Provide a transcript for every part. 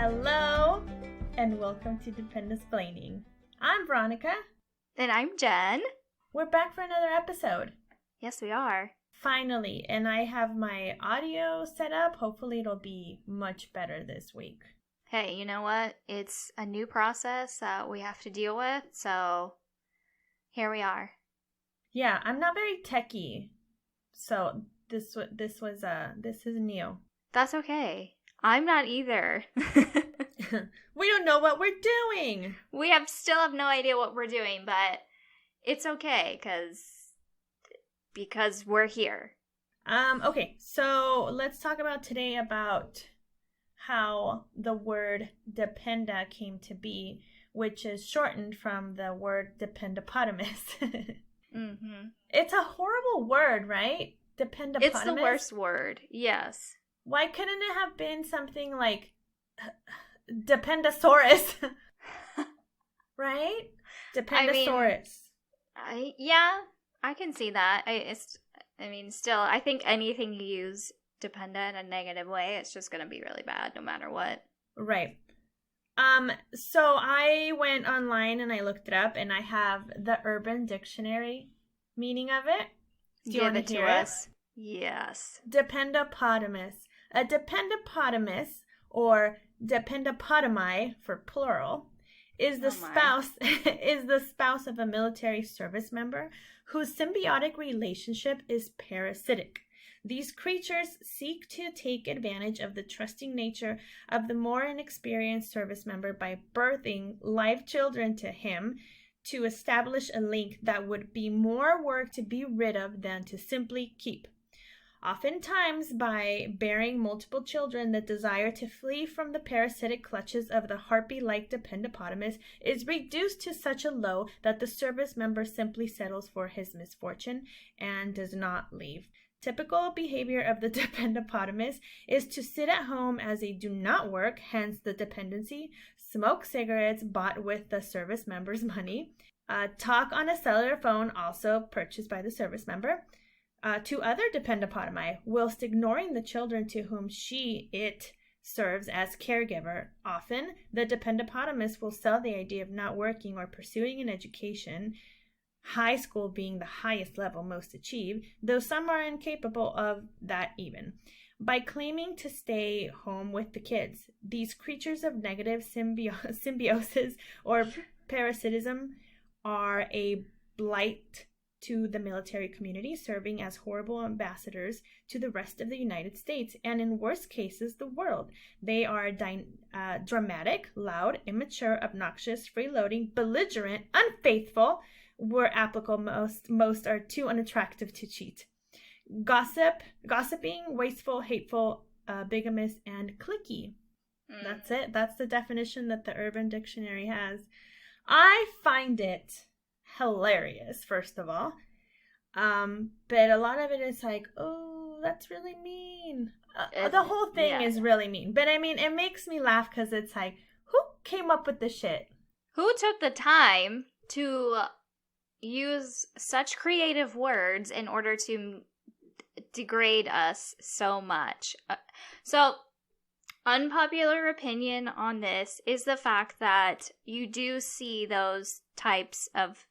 Hello, and welcome to Dependesplaining. I'm Veronica. And I'm Jen. We're back for another episode. Yes, we are. Finally, and I have my audio set up. Hopefully it'll be much better this week. Hey, you know what? It's a new process that we have to deal with, so here we are. Yeah, I'm not very techie, so this is new. That's okay. I'm not either. We don't know what we're doing. We still have no idea what we're doing, but it's okay because we're here. Okay, so let's talk about today about how the word dependa came to be, which is shortened from the word dependopotamus. Mm-hmm. It's a horrible word, right? Dependopotamus. It's the worst word, yes. Why couldn't it have been something like Dependosaurus? Right? Dependosaurus. I can see that. Still, I think anything you use dependa in a negative way, it's just going to be really bad no matter what. Right. So I went online and I looked it up, and I have the Urban Dictionary meaning of it. Do you want to hear us? Yes. Dependopotamus. A dependopotamus, or dependopotami for plural, is the spouse of a military service member whose symbiotic relationship is parasitic. These creatures seek to take advantage of the trusting nature of the more inexperienced service member by birthing live children to him to establish a link that would be more work to be rid of than to simply keep. Oftentimes, by bearing multiple children, the desire to flee from the parasitic clutches of the harpy-like dependopotamus is reduced to such a low that the service member simply settles for his misfortune and does not leave. Typical behavior of the dependopotamus is to sit at home as they do not work, hence the dependency, smoke cigarettes bought with the service member's money, talk on a cellular phone also purchased by the service member, to other dependopotami, whilst ignoring the children to whom it serves as caregiver. Often, the dependopotamus will sell the idea of not working or pursuing an education, high school being the highest level most achieved, though some are incapable of that even. By claiming to stay home with the kids, these creatures of negative symbiosis or parasitism are a blight to the military community, serving as horrible ambassadors to the rest of the United States and, in worst cases, the world. They are dramatic, loud, immature, obnoxious, freeloading, belligerent, unfaithful, where applicable most are too unattractive to cheat. Gossiping, wasteful, hateful, bigamous, and cliquey. That's it. That's the definition that the Urban Dictionary has. I find it hilarious, first of all. But a lot of it is like, oh, that's really mean. The whole thing is really mean. But I mean, it makes me laugh because it's like, who came up with this shit? Who took the time to use such creative words in order to degrade us so much? So, unpopular opinion on this is the fact that you do see those types of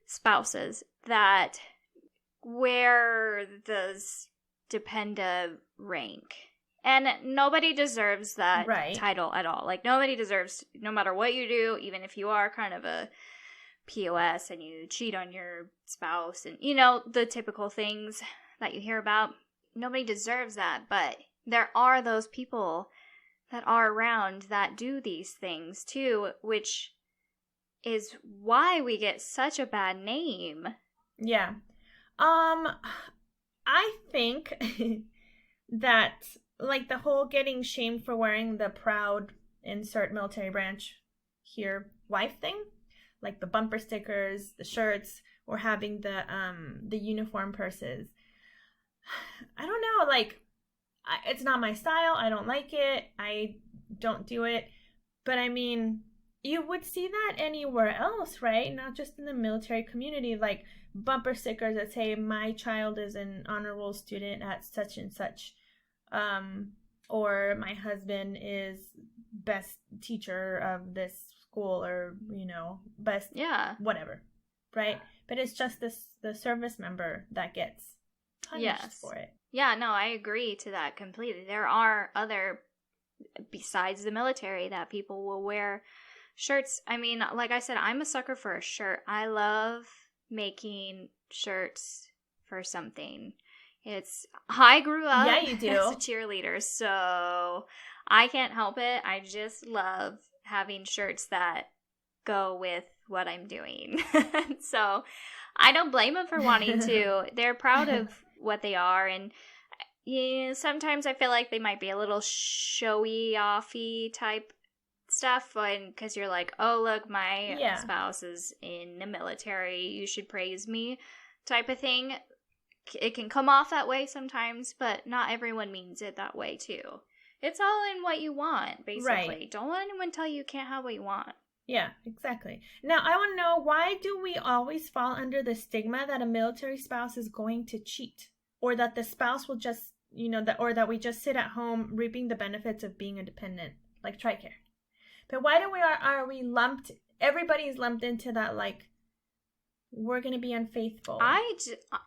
spouses that wear those dependa rank. And nobody deserves that title at all. Like, nobody deserves, no matter what you do, even if you are kind of a POS and you cheat on your spouse and, you know, the typical things that you hear about. Nobody deserves that, but there are those people that are around that do these things too, which is why we get such a bad name. Yeah. I think that, like, the whole getting shamed for wearing the proud insert military branch here wife thing, like the bumper stickers, the shirts, or having the uniform purses. I don't know, like, it's not my style. I don't like it. I don't do it. But I mean, you would see that anywhere else, right? Not just in the military community, like bumper stickers that say, my child is an honor roll student at such and such. Or my husband is best teacher of this school or, best whatever, right? But it's just the service member that gets punished for it. Yeah, no, I agree to that completely. There are other, besides the military, that people will wear shirts. I mean, like I said, I'm a sucker for a shirt. I love making shirts for something. I grew up as a cheerleader, so I can't help it. I just love having shirts that go with what I'm doing. So I don't blame them for wanting to. They're proud of what they are, and sometimes I feel like they might be a little showy offy type stuff, because you're like, oh, look, my spouse is in the military, you should praise me type of thing. It can come off that way sometimes, but not everyone means it that way too. It's all in what you want, basically. Right. Don't let anyone tell you can't have what you want. Yeah, exactly. Now, I want to know, why do we always fall under the stigma that a military spouse is going to cheat? Or that the spouse will just, or that we just sit at home reaping the benefits of being independent, like TRICARE. But why are we lumped, everybody's lumped into that, like, we're going to be unfaithful?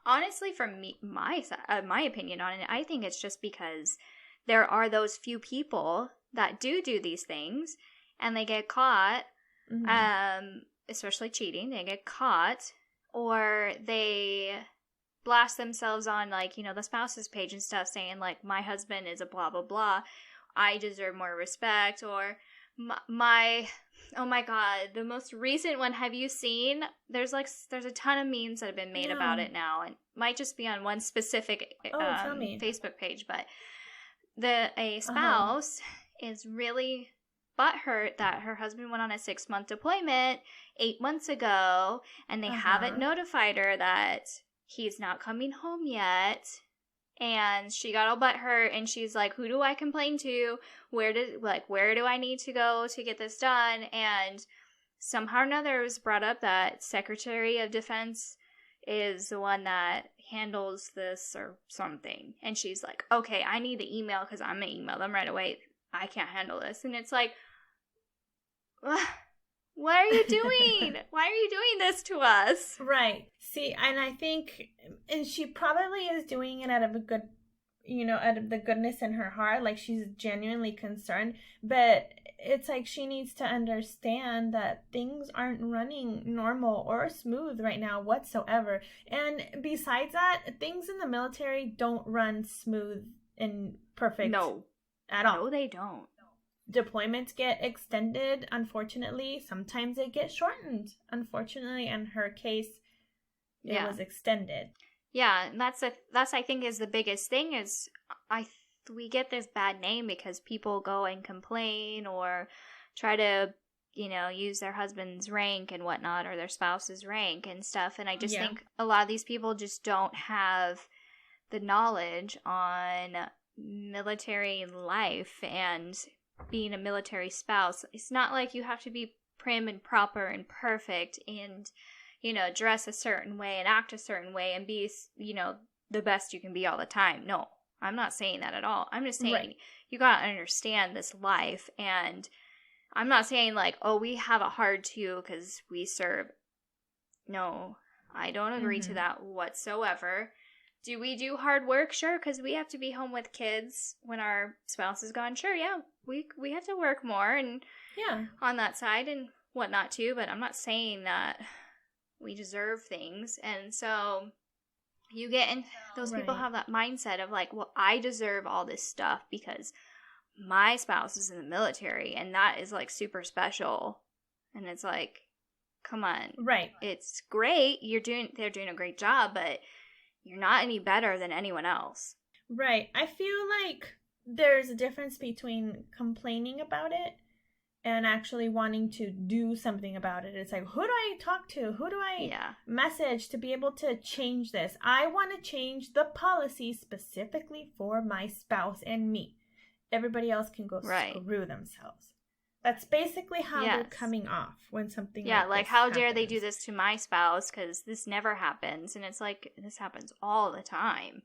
Honestly, from my opinion on it, I think it's just because there are those few people that do these things, and they get caught, especially cheating, they get caught, or they blast themselves on, like, the spouse's page and stuff, saying, like, my husband is a blah, blah, blah, I deserve more respect, or oh my god, the most recent one, have you seen? There's a ton of memes that have been made about it now, and might just be on one specific Facebook page, but a spouse is really butthurt that her husband went on a 6-month deployment 8 months ago, and they haven't notified her that he's not coming home yet. And she got all butthurt, and she's like, who do I complain to? Where do I need to go to get this done? And somehow or another it was brought up that Secretary of Defense is the one that handles this or something. And she's like, okay, I need the email because I'm going to email them right away. I can't handle this. And it's like, what are you doing? Why are you doing this to us? Right. See, and I think, and she probably is doing it out of out of the goodness in her heart, like she's genuinely concerned, but it's like she needs to understand that things aren't running normal or smooth right now whatsoever. And besides that, things in the military don't run smooth and perfect at all. No, they don't. Deployments get extended, unfortunately. Sometimes they get shortened, unfortunately. In her case, it was extended. Yeah, and that's I think is the biggest thing, is we get this bad name because people go and complain or try to, use their husband's rank and whatnot, or their spouse's rank and stuff. And I just think a lot of these people just don't have the knowledge on military life and being a military spouse. It's not like you have to be prim and proper and perfect and, dress a certain way and act a certain way and be, the best you can be all the time. No, I'm not saying that at all. I'm just saying you gotta understand this life. And I'm not saying like, oh, we have it hard too because we serve. No, I don't agree to that whatsoever. Do we do hard work? Sure, because we have to be home with kids when our spouse is gone. Sure, yeah, we have to work more and on that side and whatnot too. But I'm not saying that we deserve things. And so you get in, those people have that mindset of like, well, I deserve all this stuff because my spouse is in the military and that is like super special. And it's like, come on. Right. It's great. They're doing a great job, but you're not any better than anyone else. Right. I feel like there's a difference between complaining about it and actually wanting to do something about it. It's like, who do I talk to? Who do I message to be able to change this? I want to change the policy specifically for my spouse and me. Everybody else can go screw themselves. That's basically how they're coming off when something like how this dare happens. they do this to my spouse, because this never happens. And it's like, this happens all the time.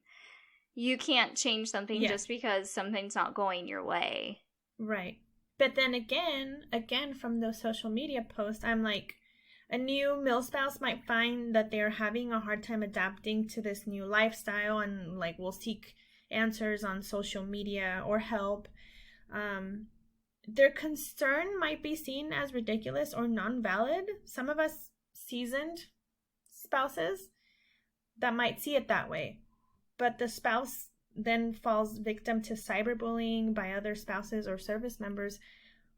You can't change something just because something's not going your way. Right. But then again, from those social media posts, I'm like, a new milspouse might find that they're having a hard time adapting to this new lifestyle and like will seek answers on social media or help. Their concern might be seen as ridiculous or non-valid. Some of us seasoned spouses that might see it that way. But the spouse then falls victim to cyberbullying by other spouses or service members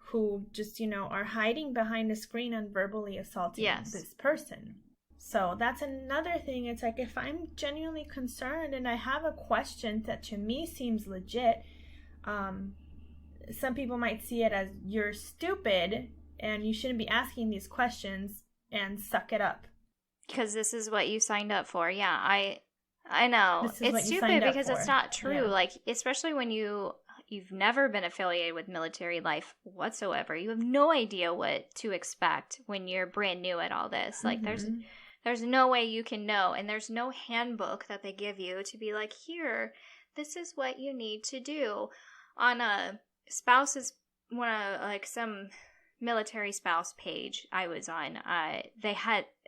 who just, are hiding behind a screen and verbally assaulting this person. So that's another thing. It's like, if I'm genuinely concerned and I have a question that to me seems legit, some people might see it as you're stupid and you shouldn't be asking these questions and suck it up. Because this is what you signed up for. Yeah, I know. It's stupid because it's not true. Yeah. Like, especially when you've never been affiliated with military life whatsoever. You have no idea what to expect when you're brand new at all this. Like, there's no way you can know. And there's no handbook that they give you to be like, here, this is what you need to do. On a spouse's, some military spouse page I was on,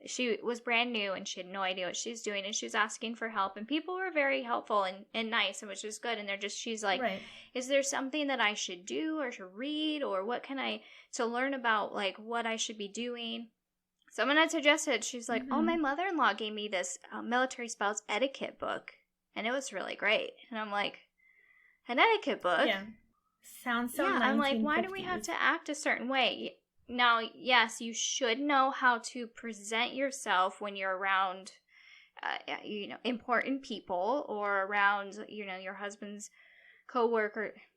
she was brand new and she had no idea what she was doing and she was asking for help and people were very helpful and nice, and which was good. And she's like, right. Is there something that I should do or should read, or what can I to learn about like what I should be doing? Someone had suggested, she's like, oh, my mother-in-law gave me this military spouse etiquette book and it was really great. And I'm like, an etiquette book? Yeah. Sounds so. Yeah, I'm like, why do we have to act a certain way? Now, yes, you should know how to present yourself when you're around, important people or around, your husband's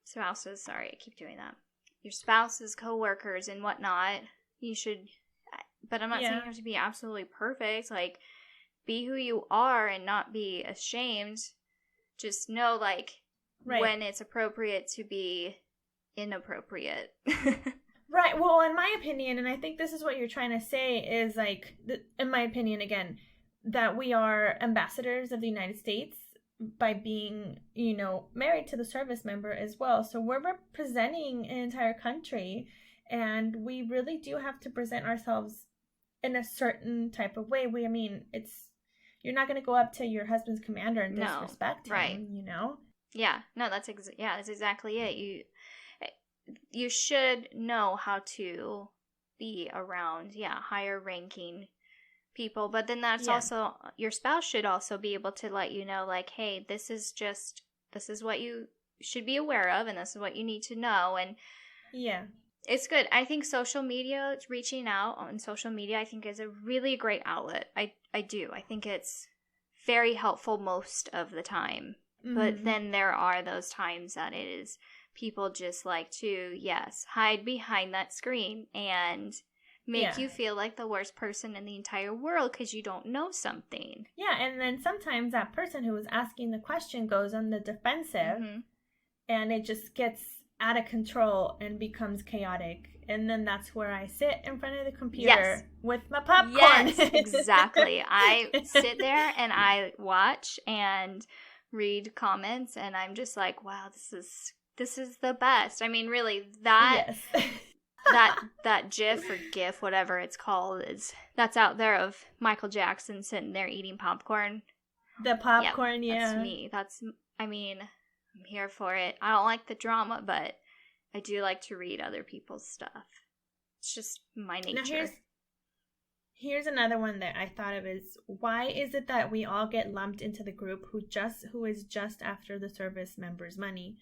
spouses. Sorry, I keep doing that. Your spouse's coworkers and whatnot. You should, but I'm not saying you have to be absolutely perfect. Like, be who you are and not be ashamed. Just know, like, when it's appropriate to be inappropriate. Right. Well, in my opinion, and I think this is what you're trying to say, is like, in my opinion, again, that we are ambassadors of the United States by being, married to the service member as well. So we're representing an entire country, and we really do have to present ourselves in a certain type of way. You're not going to go up to your husband's commander and disrespect him, right. Yeah, no, that's exactly it. You should know how to be around, higher ranking people. But then that's also, your spouse should also be able to let you know, like, hey, this is what you should be aware of, and this is what you need to know. And it's good. I think social media, reaching out on social media, I think is a really great outlet. I do. I think it's very helpful most of the time. But then there are those times that it is people just like to, hide behind that screen and make you feel like the worst person in the entire world because you don't know something. Yeah, and then sometimes that person who was asking the question goes on the defensive and it just gets out of control and becomes chaotic. And then that's where I sit in front of the computer with my popcorn. Yes, exactly. I sit there and I watch and read comments, and I'm just like, wow, this is the best. I mean, really, that that GIF or GIF, whatever it's called, that's out there of Michael Jackson sitting there eating popcorn. The popcorn, that's me. I'm here for it. I don't like the drama, but I do like to read other people's stuff. It's just my nature. Now here's another one that I thought of is, why is it that we all get lumped into the group who is just after the service member's money?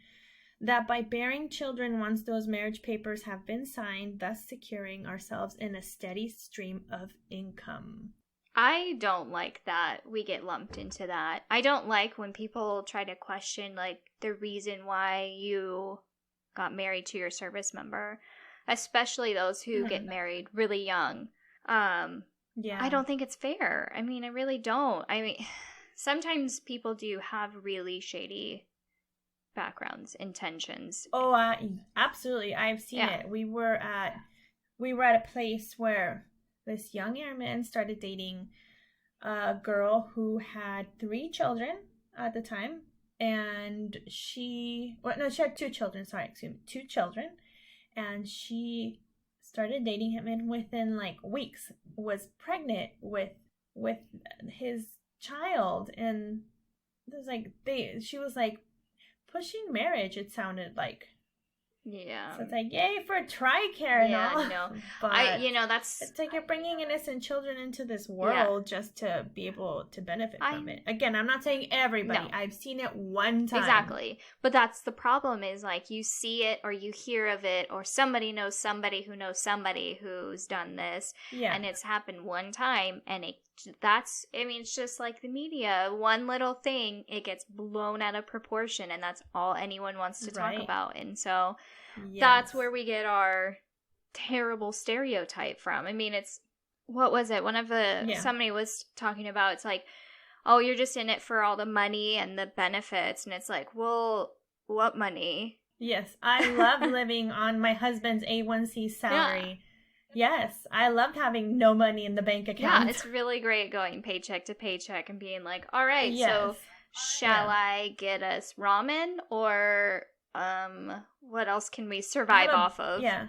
That by bearing children once those marriage papers have been signed, thus securing ourselves in a steady stream of income. I don't like that we get lumped into that. I don't like when people try to question, like, the reason why you got married to your service member, especially those who get married really young. I don't think it's fair. I mean, I really don't. I mean, sometimes people do have really shady backgrounds, intentions. Oh, absolutely. I've seen it. We were at a place where this young airman started dating a girl who had 3 children at the time, and she had 2 children. 2 children. and she started dating him, and within like weeks was pregnant with his child. And it was like she was like pushing marriage, it sounded like. Yeah. So it's like, yay for TRICARE and all. No. But that's... it's like you're bringing innocent children into this world just to be able to benefit from it. Again, I'm not saying everybody. No. I've seen it one time. Exactly. But that's the problem, is like you see it or you hear of it, or somebody knows somebody who's done this. Yeah. And it's happened one time, and it's just like the media. One little thing, it gets blown out of proportion, and that's all anyone wants to talk about. And so that's where we get our terrible stereotype from. I mean, it's, what was it? Somebody was talking about, it's like, oh, you're just in it for all the money and the benefits. And it's like, well, what money? Yes, I love living on my husband's A1C salary. Yeah. Yes, I loved having no money in the bank account. Yeah, it's really great going paycheck to paycheck and being like, all right, so shall I get us ramen, or what else can we survive off of? Yeah.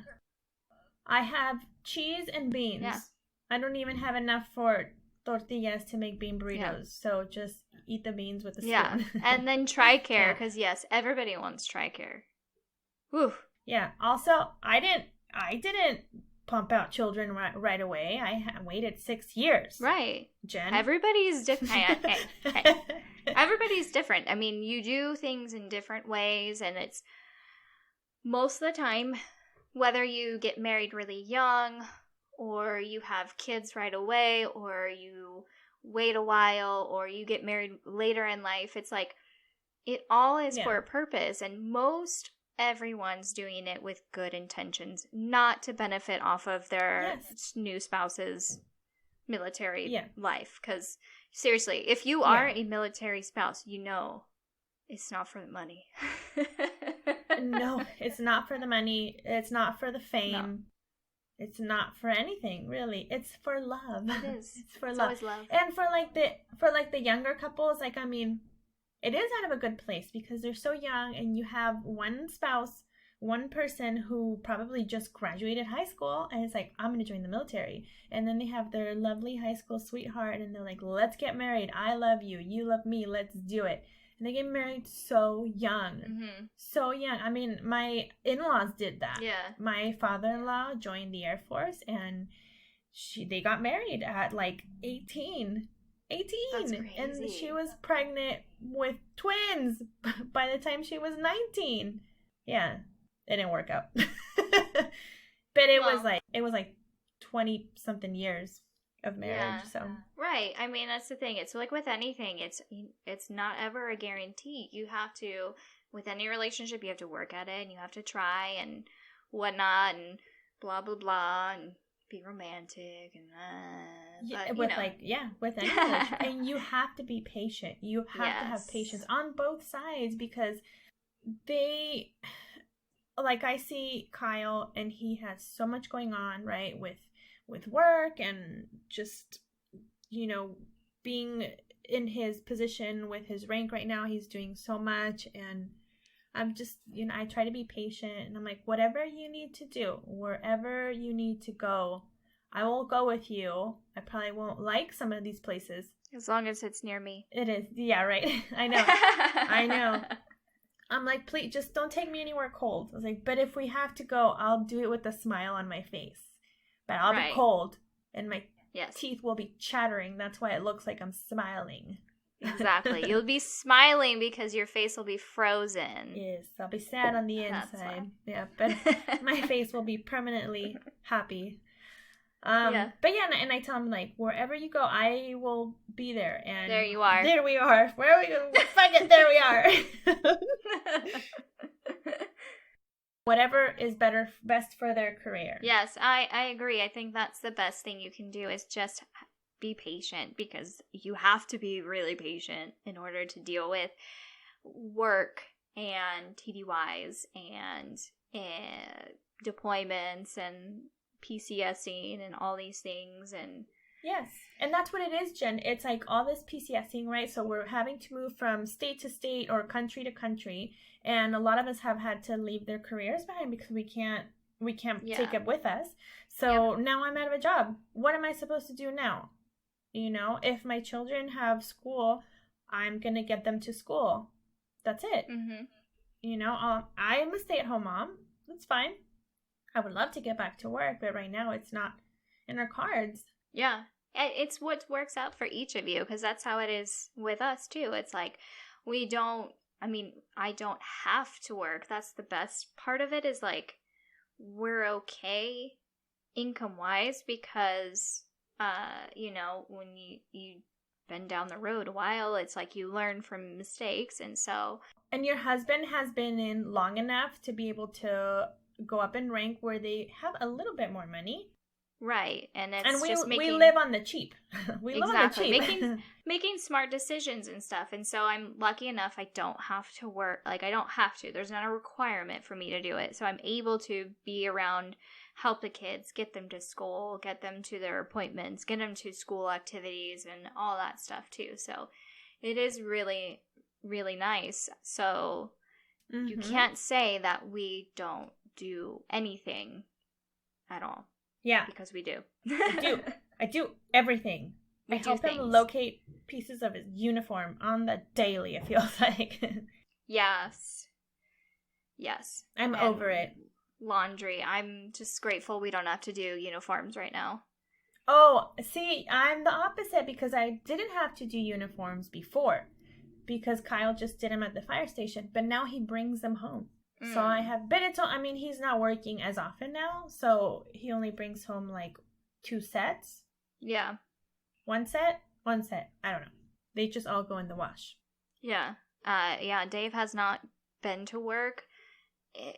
I have cheese and beans. Yeah. I don't even have enough for tortillas to make bean burritos. So just eat the beans with a spoon. Yeah. And then TRICARE, because yes, everybody wants TRICARE. Whew. Yeah. Also, I didn't pump out children right away. I waited 6 years. Right. Jen. Everybody's different. Hey. Everybody's different. I mean, you do things in different ways, and it's most of the time, whether you get married really young, or you have kids right away, or you wait a while, or you get married later in life, it's like, it all is for a purpose, and most everyone's doing it with good intentions, not to benefit off of their new spouse's military life. Because seriously, if you are a military spouse, you know it's not for the money. No, it's not for the money. It's not for the fame. No. It's not for anything, really. It's for love. It is. It's for love. Always love. And for the younger couples, like, I mean, it is out of a good place because they're so young, and you have one spouse, one person who probably just graduated high school, and it's like, I'm going to join the military. And then they have their lovely high school sweetheart, and they're like, let's get married. I love you. You love me. Let's do it. And they get married so young. Mm-hmm. So young. I mean, my in-laws did that. Yeah. My father-in-law joined the Air Force, and they got married at like 18. That's crazy. And she was pregnant with twins by the time she was 19. Yeah, it didn't work out. But it was like 20 something years of marriage. So right. I mean, that's the thing. It's like with anything, it's not ever a guarantee. You have to, with any relationship, you have to work at it, and you have to try and whatnot, and blah blah blah, and be romantic and with any relationship. And you have to be patient. You have to have patience on both sides, because they, like, I see Kyle, and he has so much going on, right, with work, and just, you know, being in his position with his rank right now. He's doing so much, and I'm just, you know, I try to be patient, and I'm like, whatever you need to do, wherever you need to go, I will go with you. I probably won't like some of these places. As long as it's near me. It is. Yeah, right. I know. I know. I'm like, please, just don't take me anywhere cold. I was like, but if we have to go, I'll do it with a smile on my face. But I'll be cold, and my teeth will be chattering. That's why it looks like I'm smiling. Exactly. You'll be smiling because your face will be frozen. Yes, I'll be sad on the inside. Yeah, but my face will be permanently happy. But yeah, and I tell him, like, wherever you go, I will be there. And there you are. There we are. Where are we going? Fuck it, there we are. Whatever is best for their career. Yes, I agree. I think that's the best thing you can do, is just be patient, because you have to be really patient in order to deal with work and TDYs and deployments and PCSing and all these things. And yes, and that's what it is, Jen. It's like all this PCSing, right? So we're having to move from state to state or country to country, and a lot of us have had to leave their careers behind because we can't take it with us. So now I'm out of a job. What am I supposed to do now? You know, if my children have school, I'm going to get them to school. That's it. Mm-hmm. You know, I am a stay-at-home mom. That's fine. I would love to get back to work, but right now it's not in our cards. Yeah. It's what works out for each of you, because that's how it is with us, too. It's like, I don't have to work. That's the best part of it, is like, we're okay income-wise because, you know, when you've been down the road a while, it's like you learn from mistakes, and so... And your husband has been in long enough to be able to go up in rank where they have a little bit more money. Right, and we live on the cheap. We live on the cheap. making smart decisions and stuff. And so I'm lucky enough I don't have to work. Like, I don't have to. There's not a requirement for me to do it. So I'm able to be around, help the kids, get them to school, get them to their appointments, get them to school activities and all that stuff too. So it is really, really nice. So you can't say that we don't do anything at all. Yeah. Because we do. I do everything. I help him locate pieces of his uniform on the daily, it feels like. Yes. I'm over it. Laundry. I'm just grateful we don't have to do uniforms right now. Oh, see, I'm the opposite, because I didn't have to do uniforms before, because Kyle just did them at the fire station, but now he brings them home. So I have, but he's not working as often now, so he only brings home like 2 sets. Yeah. One set. I don't know. They just all go in the wash. Yeah. Dave has not been to work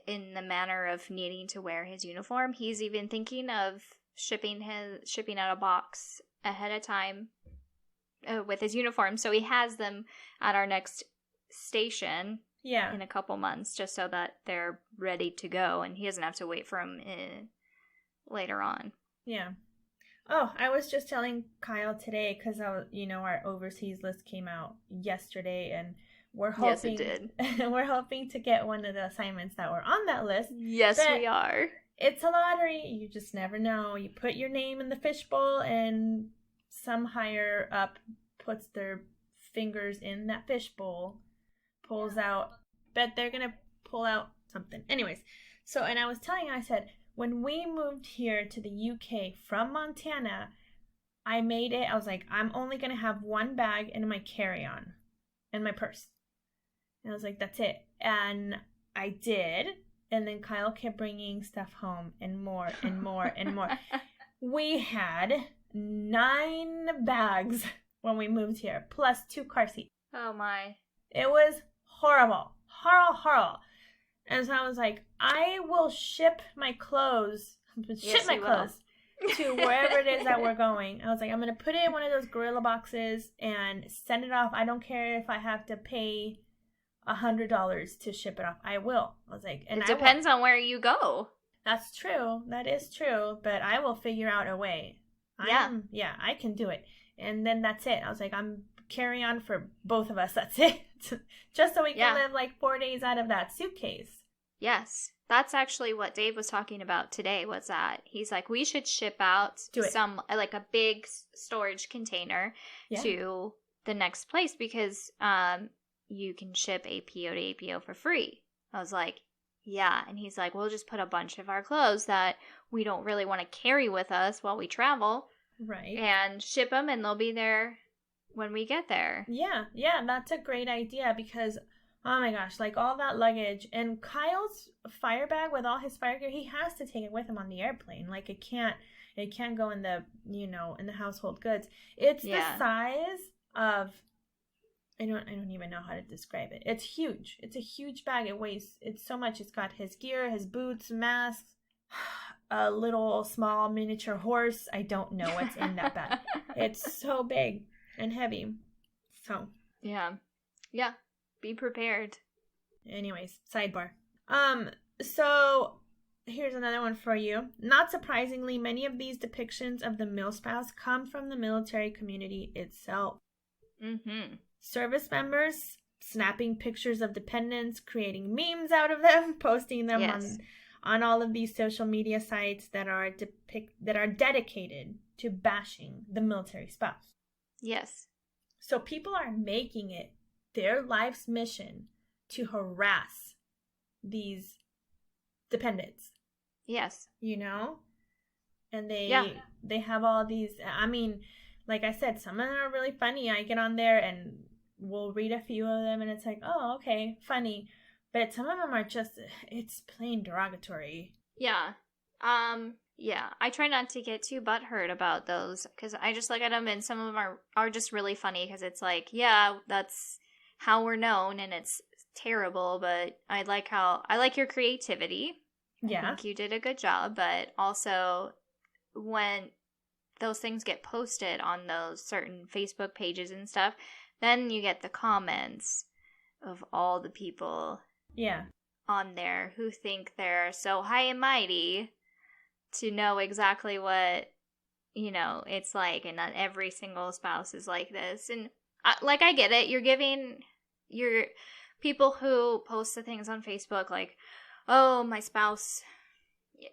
in the manner of needing to wear his uniform. He's even thinking of shipping out a box ahead of time with his uniform, so he has them at our next station. Yeah. In a couple months, just so that they're ready to go, and he doesn't have to wait for them later on. Yeah. Oh, I was just telling Kyle today, because our overseas list came out yesterday, and we're hoping. Yes, it did. We're hoping to get one of the assignments that were on that list. Yes, we are. It's a lottery. You just never know. You put your name in the fishbowl, and some higher up puts their fingers in that fishbowl. Pulls out, but they're gonna pull out something. Anyways, and I was telling him, I said, when we moved here to the UK from Montana, I was like, I'm only gonna have one bag in my carry-on, in my purse. And I was like, that's it. And I did, and then Kyle kept bringing stuff home, and more, and more, and more. We had 9 bags when we moved here, plus 2 car seats. Oh my. It was horrible. And so I was like, I will ship my clothes to wherever it is that we're going. I was like, I'm going to put it in one of those gorilla boxes and send it off. I don't care if I have to pay $100 to ship it off. I will. I was like, and it depends on where you go. That's true. That is true. But I will figure out a way. I can do it. And then that's it. I was like, I'm carry on for both of us. That's it. Just so we can live like 4 days out of that suitcase. Yes. That's actually what Dave was talking about today, was that he's like, we should ship out some, like a big storage container to the next place, because you can ship APO to APO for free. I was like, yeah. And he's like, we'll just put a bunch of our clothes that we don't really want to carry with us while we travel. Right. And ship them, and they'll be there when we get there. Yeah, that's a great idea, because oh my gosh, like all that luggage, and Kyle's fire bag with all his fire gear, he has to take it with him on the airplane. Like it can't go in the, in the household goods. It's the size of, I don't even know how to describe it. It's huge. It's a huge bag. It's so much. It's got his gear, his boots, masks, a little small miniature horse. I don't know what's in that bag. It's so big and heavy. So yeah, be prepared. Anyways, sidebar. So here's another one for you. Not surprisingly, many of these depictions of the milspouse come from the military community itself. Service members snapping pictures of dependents, creating memes out of them, posting them on all of these social media sites that are dedicated to bashing the military spouse. Yes. So people are making it their life's mission to harass these dependents. Yes. You know? And they have all these, I mean, like I said, some of them are really funny. I get on there and we'll read a few of them and it's like, oh, okay, funny. But some of them are just, it's plain derogatory. Yeah. Yeah. I try not to get too butthurt about those because I just look at them and some of them are just really funny because it's like, yeah, that's how we're known and it's terrible, but I like your creativity. Yeah. I think you did a good job, but also when those things get posted on those certain Facebook pages and stuff, then you get the comments of all the people on there who think they're so high and mighty to know exactly what, it's like, and not every single spouse is like this. And I get it. You're giving your people who post the things on Facebook like, oh, my spouse,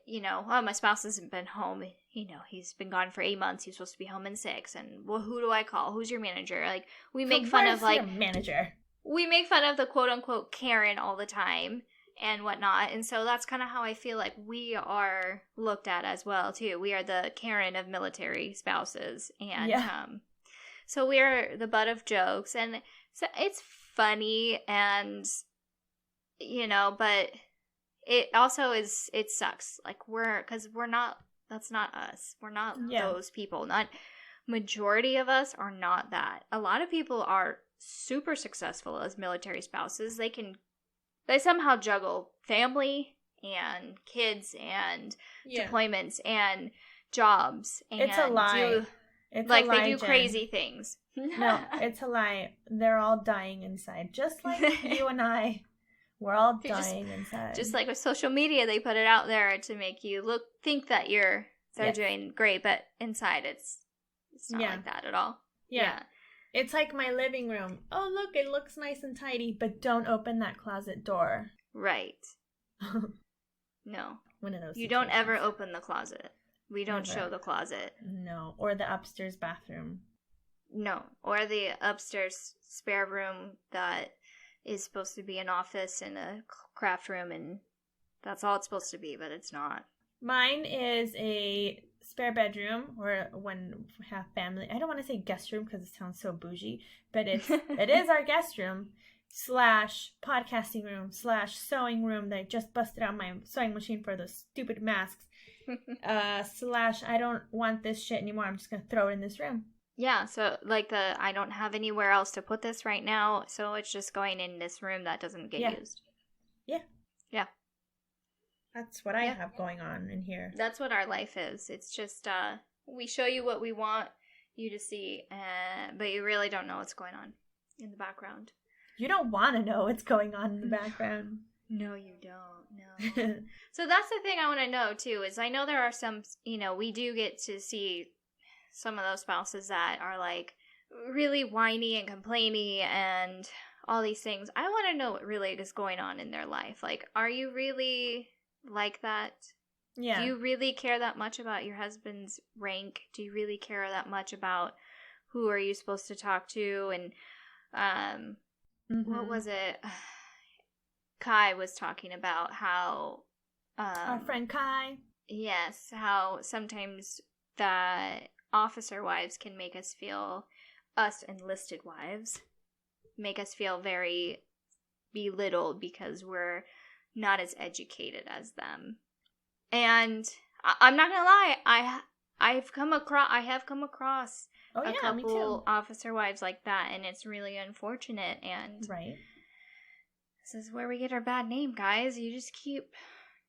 my spouse hasn't been home. He's been gone for 8 months. He's supposed to be home in 6. And well, who do I call? Who's your manager? Like, we make fun of like manager. We make fun of the quote unquote Karen all the time and whatnot. And so that's kind of how I feel like we are looked at as well too. We are the Karen of military spouses, and so we are the butt of jokes, and so it's funny, and but it also is, it sucks. Like because we're not, that's not us. We're not those people. Not majority of us are not that. A lot of people are super successful as military spouses. They somehow juggle family and kids and deployments and jobs. And it's a lie. They do crazy things. No, it's a lie. They're all dying inside. Just like you and I. We're all dying inside. Just like with social media, they put it out there to make you think that they're doing great, but inside it's not like that at all. Yeah. It's like my living room. Oh, look, it looks nice and tidy, but don't open that closet door. Right. No. One of those. You don't ever open the closet. We don't show the closet. No. Or the upstairs bathroom. No. Or the upstairs spare room that is supposed to be an office and a craft room, and that's all it's supposed to be, but it's not. Mine is a spare bedroom, or when we have family. I don't want to say guest room because it sounds so bougie, but it is our guest room / podcasting room / sewing room that I just busted out my sewing machine for those stupid masks. / I don't want this shit anymore. I'm just gonna throw it in this room. Yeah, so I don't have anywhere else to put this right now, so it's just going in this room that doesn't get used. Yeah. Yeah. That's what I have going on in here. That's what our life is. It's just, we show you what we want you to see, but you really don't know what's going on in the background. You don't want to know what's going on in the background. No, you don't. No. So that's the thing I want to know, too, is I know there are some, we do get to see some of those spouses that are like really whiny and complainy and all these things. I want to know what really is going on in their life. Like, are you really like that? Yeah. Do you really care that much about your husband's rank? Do you really care that much about who are you supposed to talk to? And what was it? Kai was talking about how our friend Kai. Yes, how sometimes that officer wives can make us enlisted wives, make us feel very belittled because we're not as educated as them. And I'm not gonna lie, I have come across a couple officer wives like that, and it's really unfortunate. And this is where we get our bad name, guys. You just keep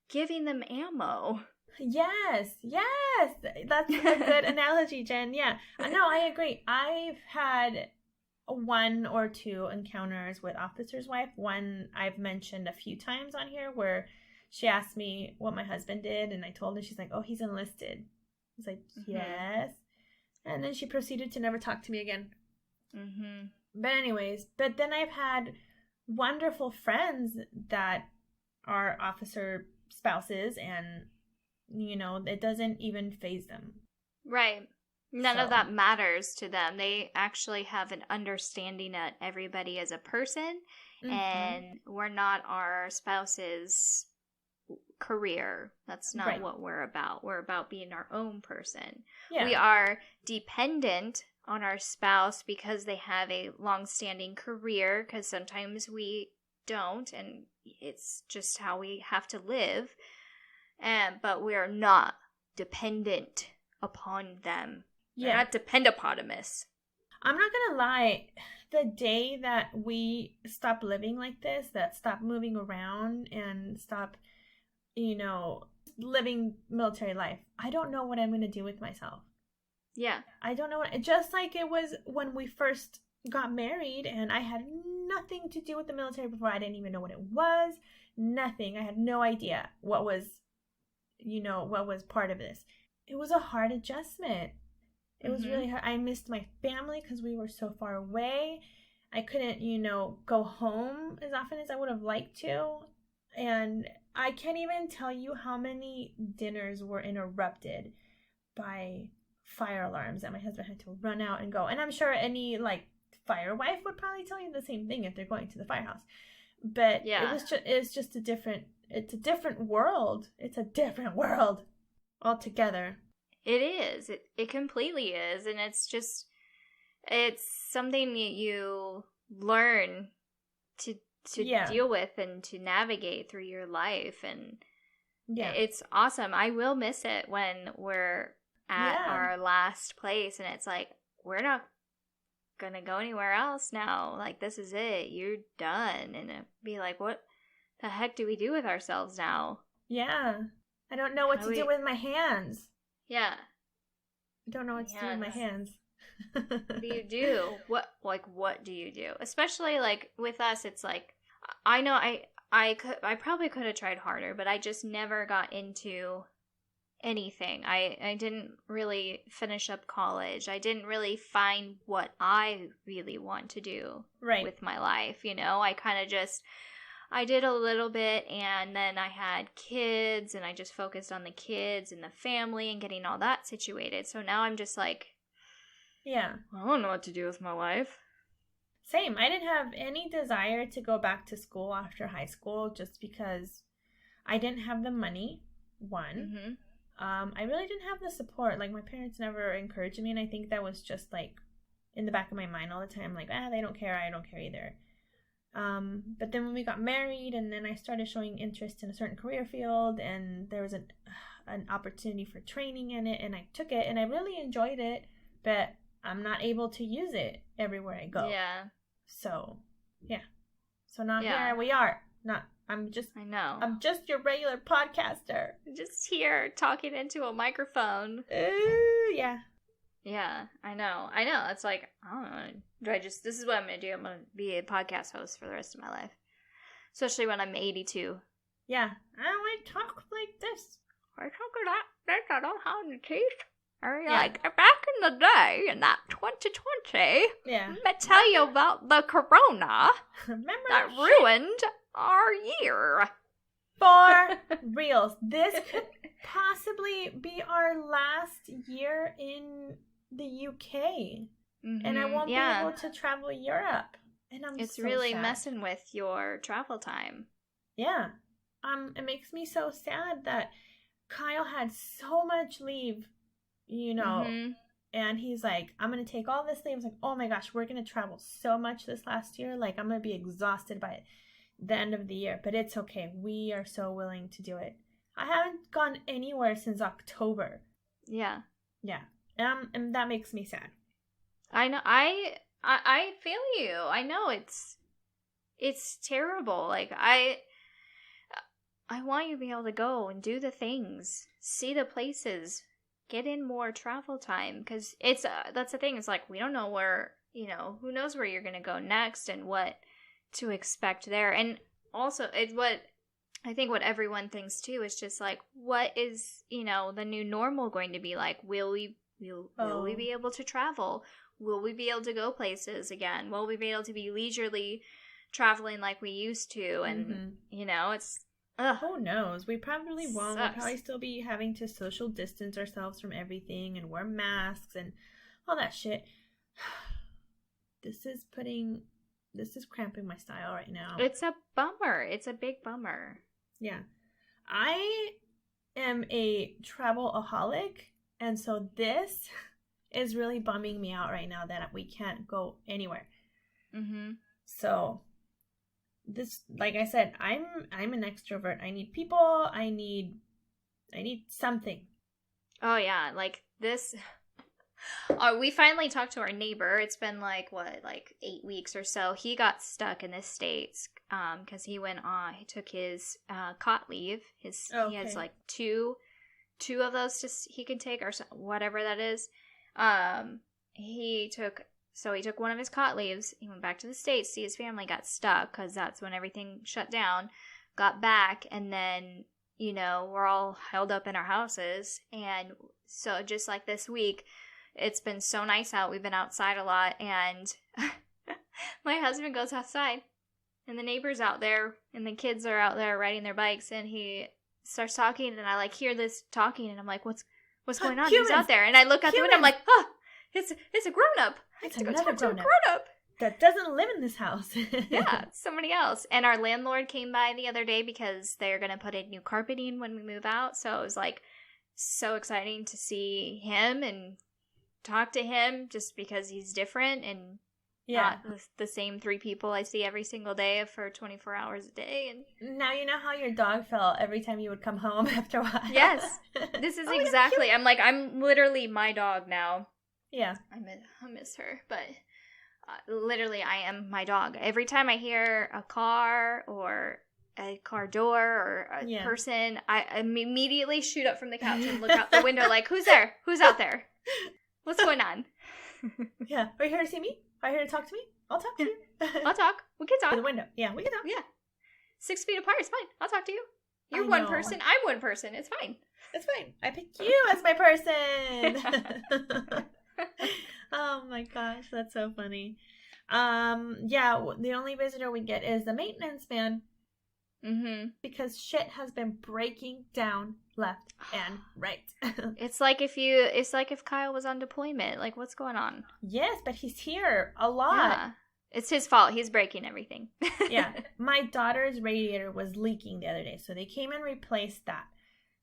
giving them ammo. Yes. That's a good analogy, Jen. Yeah. No, I agree. I've had 1 or 2 encounters with officer's wife. One I've mentioned a few times on here where she asked me what my husband did, and I told her. She's like, oh, he's enlisted. I was like, yes. And then she proceeded to never talk to me again. But then I've had wonderful friends that are officer spouses, and it doesn't even faze them. Right. None of that matters to them. They actually have an understanding that everybody is a person, and we're not our spouse's career. That's not what we're about. We're about being our own person. Yeah. We are dependent on our spouse because they have a long-standing career, because sometimes we don't, and it's just how we have to live. But we are not dependent upon them. Yeah. We're not dependopotamus. I'm not gonna lie, the day that we stop living like this, that stop moving around and stop, living military life, I don't know what I'm gonna do with myself. Yeah. I don't know just like it was when we first got married, and I had nothing to do with the military before. I didn't even know what it was. Nothing. I had no idea what was part of this. It was a hard adjustment. It was really hard. I missed my family because we were so far away. I couldn't, go home as often as I would have liked to. And I can't even tell you how many dinners were interrupted by fire alarms that my husband had to run out and go. And I'm sure any, fire wife would probably tell you the same thing if they're going to the firehouse. But yeah, it's a different world. It's a different world altogether. It is. It completely is. And it's something that you learn to deal with and to navigate through your life. And it's awesome. I will miss it when we're at our last place and it's like, we're not gonna go anywhere else now. Like, this is it. You're done. And it'd be like, what the heck do we do with ourselves now? Yeah. I don't know what to do with my hands. Yeah. I don't know what to do with my hands. What do you do? What do you do? Especially, with us, it's I know I probably could have tried harder, but I just never got into anything. I didn't really finish up college. I didn't really find what I really want to do with my life, I kind of I did a little bit, and then I had kids, and I just focused on the kids and the family and getting all that situated. So now I'm just I don't know what to do with my life. Same. I didn't have any desire to go back to school after high school just because I didn't have the money, one. I really didn't have the support. My parents never encouraged me, and I think that was just, in the back of my mind all the time. They don't care. I don't care either. But then when we got married, and then I started showing interest in a certain career field, and there was an opportunity for training in it, and I took it, and I really enjoyed it, but I'm not able to use it everywhere I go. Yeah. So, yeah. So now here we are. I'm just your regular podcaster. Just here talking into a microphone. Yeah. Yeah, I know. It's I don't know. This is what I'm going to do. I'm going to be a podcast host for the rest of my life. Especially when I'm 82. Yeah. I want to talk like this. I talk like this. I don't have any teeth. Back in the day, in that 2020, let me tell you about the corona that ruined our year. For reals. This could possibly be our last year in the UK. And I won't be able to travel Europe. And it's really sad. Messing with your travel time. Yeah. It makes me so sad that Kyle had so much leave, and he's like, I'm going to take all this leave. I was like, oh my gosh, we're going to travel so much this last year. I'm going to be exhausted by the end of the year, but it's okay. We are so willing to do it. I haven't gone anywhere since October. Yeah. Yeah. And that makes me sad. I know. I feel you. I know it's terrible. I want you to be able to go and do the things, see the places, get in more travel time, because that's the thing. It's we don't know where, who knows where you're going to go next and what to expect there. And also I think what everyone thinks too is just what is, the new normal going to be like? Will we be able to travel? Will we be able to go places again? Will we be able to be leisurely traveling like we used to? And, Ugh. Who knows? We probably won't. We'll Sucks. probably still be having to social distance ourselves from everything and wear masks and all that shit. This is cramping my style right now. It's a bummer. It's a big bummer. Yeah. I am a travel-aholic, and so this is really bumming me out right now that we can't go anywhere. Mm-hmm. So this, like I said, I'm an extrovert. I need people. I need something. Oh yeah, like this. We finally talked to our neighbor. It's been like 8 weeks or so. He got stuck in the States because he took his cot leave. He has like two of those he can take or whatever that is. He took one of his cot leaves. He went back to the States, see his family, got stuck because that's when everything shut down. Got back, and then we're all held up in our houses. And so just like this week, it's been so nice out. We've been outside a lot, and my husband goes outside, and the neighbor's out there, and the kids are out there riding their bikes, and he starts talking, and I hear this talking, and I'm like, what's going on? Humans. He's out there, and I look out the window, I'm like, it's a grown-up. I have to go talk to a grown-up. That doesn't live in this house. Yeah, it's somebody else. And our landlord came by the other day because they're going to put in new carpeting when we move out, so it was so exciting to see him and talk to him just because he's different and not the same 3 people I see every single day for 24 hours a day. And now you know how your dog felt every time you would come home after a while. Yes, this is exactly. I'm literally my dog now. Yeah, I miss her, but literally I am my dog. Every time I hear a car or a car door or a person, I immediately shoot up from the couch and look out the window like, who's there? Who's out there? What's going on? Yeah. Are you here to see me? Are you here to talk to me? I'll talk to you. I'll talk. We can talk. To the window. Yeah, we can talk. Yeah. 6 feet apart. It's fine. I'll talk to you. You're one person. I'm one person. It's fine. It's fine. I picked you as my person. Oh my gosh, that's so funny. Yeah, the only visitor we get is the maintenance man. Mm-hmm. Because shit has been breaking down left and right. It's like if Kyle was on deployment. Like, what's going on? Yes, but he's here a lot. Yeah. It's his fault. He's breaking everything. Yeah. My daughter's radiator was leaking the other day, so they came and replaced that.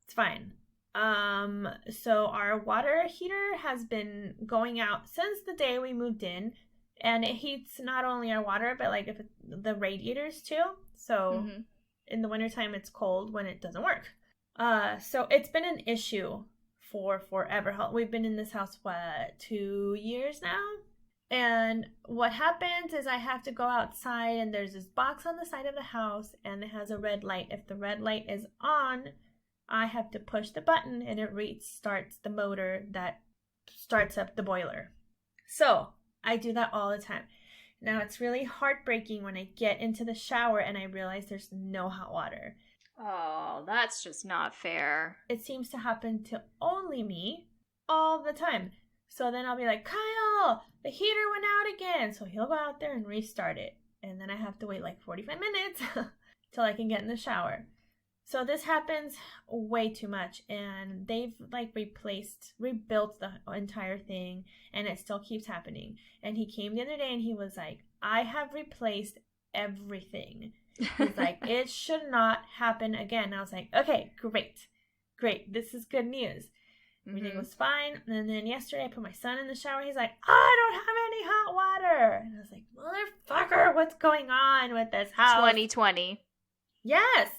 It's fine. So our water heater has been going out since the day we moved in, and it heats not only our water, but the radiators too. So in the wintertime, it's cold when it doesn't work. So it's been an issue for forever. We've been in this house, 2 years now? And what happens is I have to go outside, and there's this box on the side of the house, and it has a red light. If the red light is on, I have to push the button, and it restarts the motor that starts up the boiler. So I do that all the time. Now, it's really heartbreaking when I get into the shower and I realize there's no hot water. Oh, that's just not fair. It seems to happen to only me all the time. So then I'll be like, Kyle, the heater went out again. So he'll go out there and restart it. And then I have to wait 45 minutes till I can get in the shower. So this happens way too much. And they've rebuilt the entire thing. And it still keeps happening. And he came the other day and he was like, I have replaced everything. He's like, it should not happen again. I was like, okay, great. This is good news. Everything was fine. And then yesterday I put my son in the shower. He's like, I don't have any hot water. And I was like, motherfucker, what's going on with this house? 2020. Yes.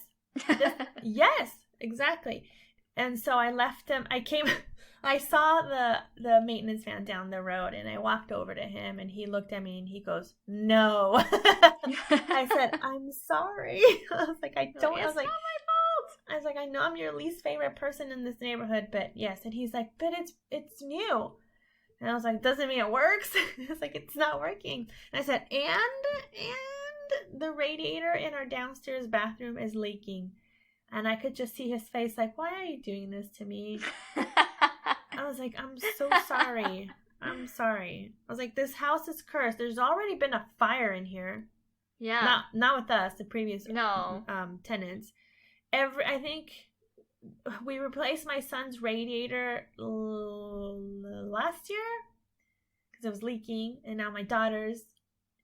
Yes, exactly. And so I left him. I saw the maintenance man down the road, and I walked over to him, and he looked at me and he goes, no. I said, I'm sorry. I was like, it's not my fault. I was like, I know I'm your least favorite person in this neighborhood, but yes. And he's like, but it's new. And I was like, doesn't mean it works. I was like, it's not working. And I said, and the radiator in our downstairs bathroom is leaking. And I could just see his face like, why are you doing this to me? I was like, I'm so sorry. I'm sorry. I was like, this house is cursed. There's already been a fire in here. Yeah. Not with us, the previous tenants. I think we replaced my son's radiator last year because it was leaking, and now my daughter's,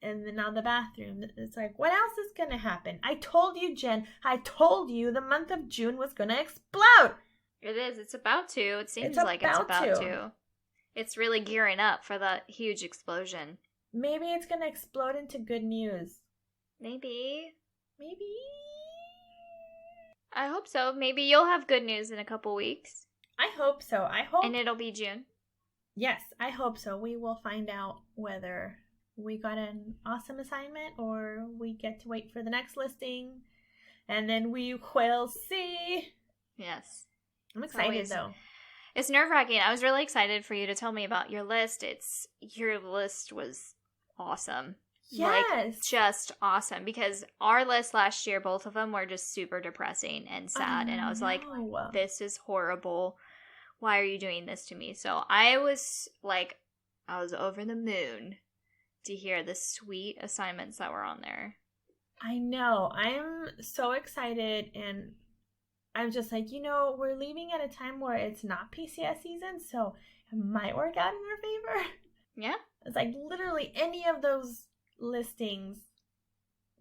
and then now the bathroom. It's like, what else is going to happen? I told you, Jen. I told you the month of June was going to explode. It is. It's about to. It seems like it's about to. It's really gearing up for that huge explosion. Maybe it's going to explode into good news. Maybe. I hope so. Maybe you'll have good news in a couple weeks. I hope so. And it'll be June. Yes, I hope so. We will find out whether we got an awesome assignment or we get to wait for the next listing. And then we will see. Yes. I'm excited though. It's nerve-wracking. I was really excited for you to tell me about your list. Your list was awesome. Yes. Like, just awesome. Because our list last year, both of them were just super depressing and sad. And I was like, this is horrible. Why are you doing this to me? So I was over the moon to hear the sweet assignments that were on there. I know. I'm so excited, and I'm just like, we're leaving at a time where it's not PCS season, so it might work out in our favor. Yeah. It's like literally any of those listings,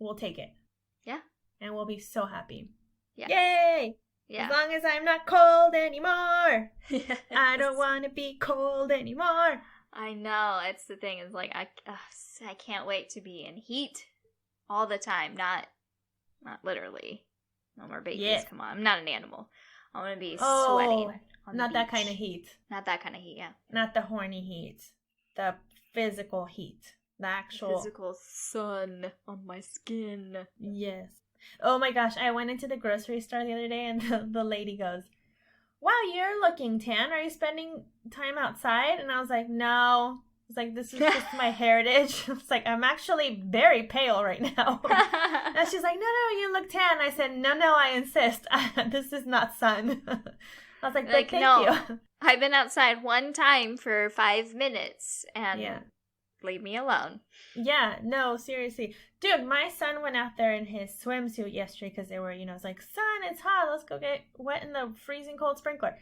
we'll take it. Yeah. And we'll be so happy. Yeah. Yay! Yeah. As long as I'm not cold anymore. Yes. I don't want to be cold anymore. I know. It's the thing. It's like, I can't wait to be in heat all the time. Not literally. No more babies. Yeah. Come on. I'm not an animal. I want to be sweating on not the that kind of heat. Not that kind of heat, yeah. Not the horny heat. The physical heat. The actual physical sun on my skin. Yes. Oh my gosh, I went into the grocery store the other day and the lady goes, wow, you're looking tan. Are you spending time outside? And I was like, no. It's like, this is just my heritage. It's like, I'm actually very pale right now. And she's like, no, you look tan. I said, no, I insist. This is not sun. I was like, thank you. I've been outside one time for 5 minutes and leave me alone. Yeah, no, seriously. Dude, my son went out there in his swimsuit yesterday because they were, it's like, son, it's hot. Let's go get wet in the freezing cold sprinkler.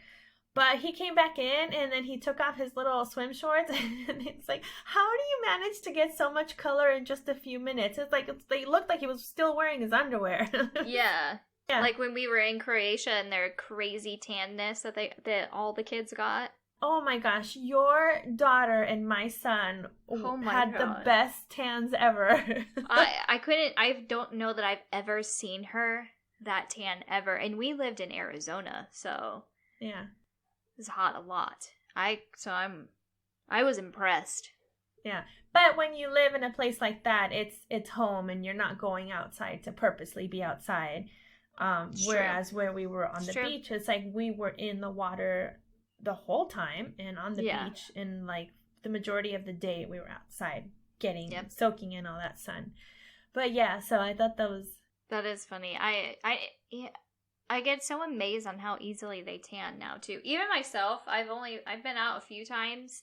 But he came back in and then he took off his little swim shorts and it's like, how do you manage to get so much color in just a few minutes? It's like, they looked like he was still wearing his underwear. Yeah. Like when we were in Croatia and their crazy tanness that all the kids got. Oh my gosh, your daughter and my son had the best tans ever. I don't know that I've ever seen her that tan ever. And we lived in Arizona, so yeah. It was hot a lot. I was impressed. Yeah. But when you live in a place like that, it's home and you're not going outside to purposely be outside. Whereas where we were on the beach, it's like we were in the water the whole time and on the beach, and like the majority of the day we were outside soaking in all that sun. But yeah, so I thought that is funny. I get so amazed on how easily they tan now too. Even myself, I've been out a few times,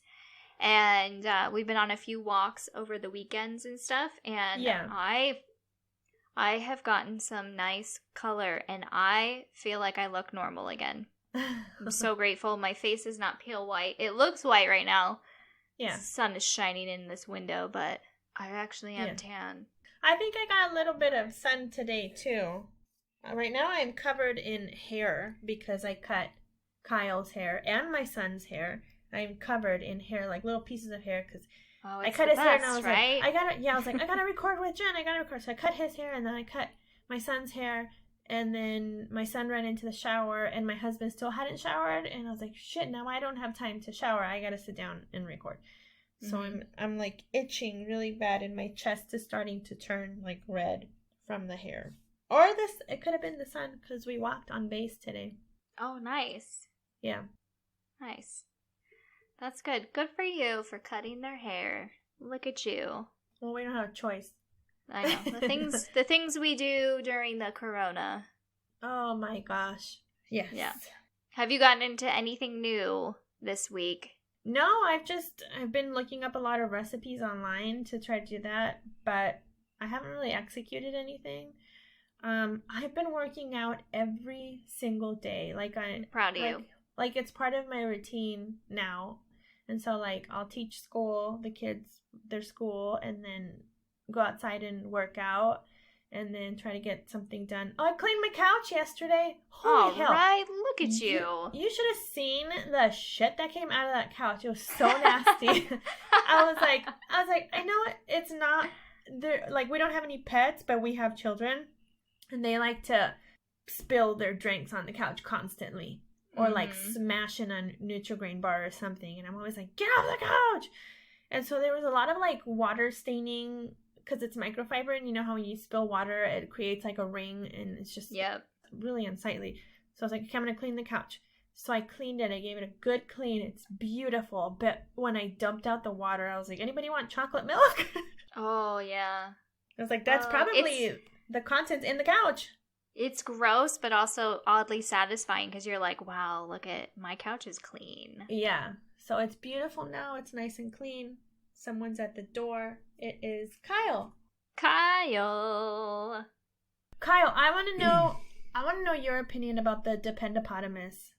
and we've been on a few walks over the weekends and stuff, and I have gotten some nice color, and I feel like I look normal again. I'm so grateful. My face is not pale white. It looks white right now. Yeah. The sun is shining in this window, but I actually am tan. I think I got a little bit of sun today, too. Right now I'm covered in hair because I cut Kyle's hair and my son's hair. I'm covered in hair, like little pieces of hair, because I cut his hair and I was like, I gotta record with Jen. So I cut his hair and then I cut my son's hair. And then my son ran into the shower and my husband still hadn't showered. And I was like, shit, now I don't have time to shower. I got to sit down and record. So I'm like itching really bad and my chest is starting to turn like red from the hair. Or it could have been the sun because we walked on base today. Oh, nice. Yeah. Nice. That's good. Good for you for cutting their hair. Look at you. Well, we don't have a choice. I know. The things we do during the corona. Oh my gosh. Yes. Yeah. Have you gotten into anything new this week? No, I've been looking up a lot of recipes online to try to do that, but I haven't really executed anything. I've been working out every single day. Proud of you. Like it's part of my routine now. And so like I'll teach the kids their school, and then go outside and work out, and then try to get something done. Oh, I cleaned my couch yesterday. Holy hell. Right, look at you. You should have seen the shit that came out of that couch. It was so nasty. I was like, I know it's not there. Like, we don't have any pets, but we have children, and they like to spill their drinks on the couch constantly, or like smashing a Nutri-Grain bar or something. And I'm always like, get off the couch. And so there was a lot of like water staining, because it's microfiber, and you know how when you spill water, it creates like a ring, and it's just really unsightly. So I was like, okay, I'm going to clean the couch. So I cleaned it. I gave it a good clean. It's beautiful. But when I dumped out the water, I was like, anybody want chocolate milk? Oh, yeah. I was like, that's probably the contents in the couch. It's gross, but also oddly satisfying, because you're like, wow, look at my couch is clean. Yeah. So it's beautiful now. It's nice and clean. Someone's at the door. It is Kyle. Kyle, I want to know your opinion about the dependopotamus.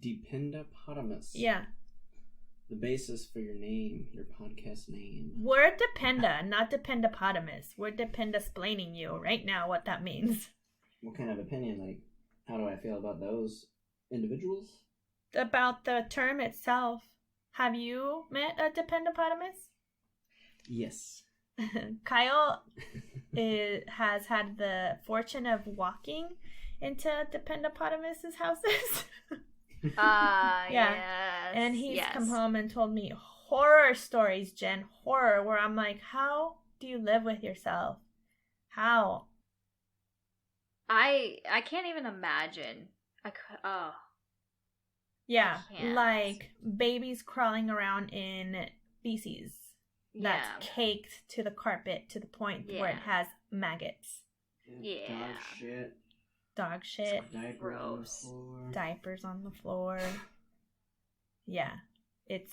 Dependopotamus. Yeah. The basis for your name, your podcast name. We're dependa, not dependopotamus. We're dependasplaining you right now what that means. What kind of opinion? Like, how do I feel about those individuals? About the term itself. Have you met a dependopotamus? Yes. Kyle has had the fortune of walking into dependopotamus's houses. Yeah. Yes. And he's come home and told me horror stories, Jen. Horror, where I'm like, how do you live with yourself? How? I can't even imagine. Yeah, like babies crawling around in feces that's caked to the carpet to the point where it has maggots. Yeah. Dog shit. Diapers on the floor. Yeah, it's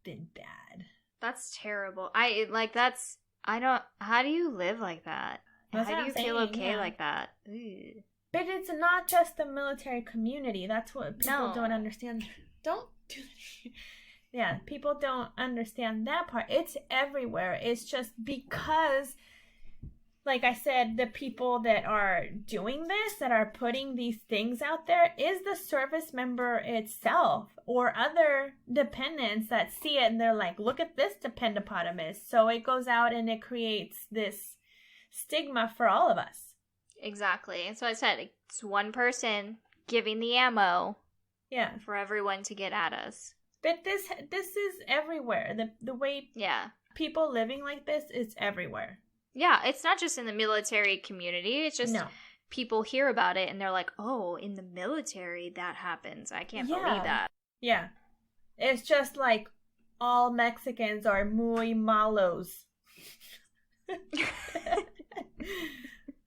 been bad. That's terrible. How do you live like that? That's how do you feel okay like that? Ew. But it's not just the military community. That's what people don't understand. Don't do that. Yeah, people don't understand that part. It's everywhere. It's just because, like I said, the people that are doing this, that are putting these things out there, is the service member itself or other dependents that see it and they're like, look at this dependopotamus. So it goes out and it creates this stigma for all of us. Exactly. So I said it's one person giving the ammo for everyone to get at us. But this is everywhere. The way people living like this is everywhere. Yeah, it's not just in the military community. It's just people hear about it and they're like, oh, in the military that happens. I can't believe that. Yeah. It's just like all Mexicans are muy malos.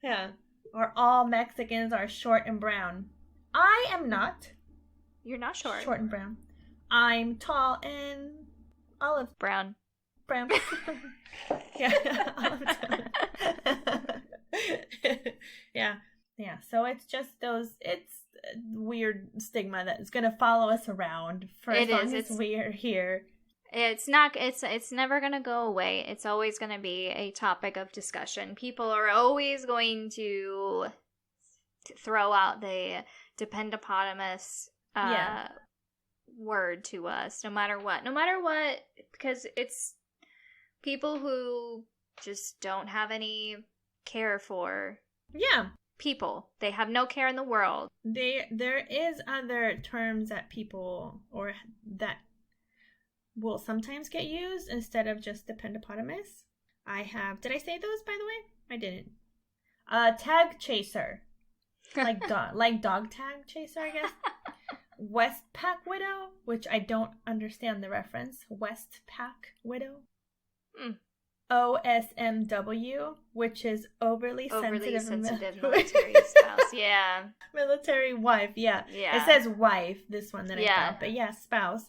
Yeah. Or all Mexicans are short and brown. I am not. You're not short. Short and brown. I'm tall and olive. Brown. Yeah. Yeah. So it's just it's a weird stigma that's going to follow us around for as long as we are here. It's never going to go away. It's always going to be a topic of discussion. People are always going to throw out the dependopotamus word to us, no matter what, because it's people who just don't have any care for people. They have no care in the world. There is other terms that people or that will sometimes get used instead of just dependopotamus. Did I say those, by the way? I didn't. Tag chaser. Like dog tag chaser, I guess. Westpac widow, which I don't understand the reference. Westpac widow. OSMW, which is overly sensitive military spouse. Yeah. Military wife, yeah. It says wife, this one that I found. But yeah, spouse.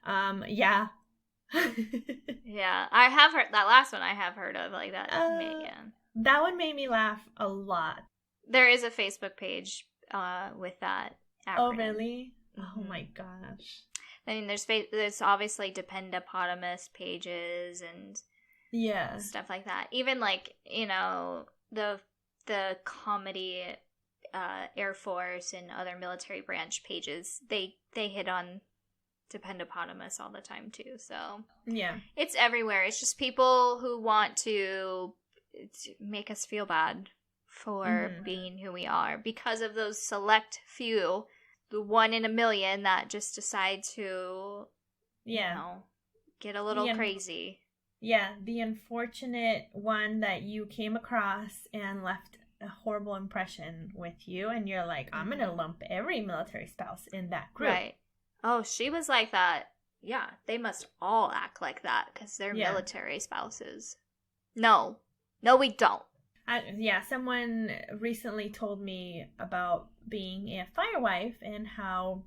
Yeah. Yeah, I have heard that last one. I have heard of like that. That one made me laugh a lot. There is a Facebook page with that acronym. Oh, really? Mm-hmm. Oh my gosh. I mean, there's obviously dependopotamus pages and stuff like that. Even like, you know, the comedy Air Force and other military branch pages, they hit on dependopotamus all the time too. So yeah, it's everywhere. It's just people who want to make us feel bad for being who we are because of those select few, the 1 in a million that just decide to, you know, get a little crazy. Yeah, the unfortunate one that you came across and left a horrible impression with you, and you're like, I'm gonna lump every military spouse in that group. Right. Oh, she was like that. Yeah, they must all act like that because they're military spouses. No, we don't. Someone recently told me about being a firewife and how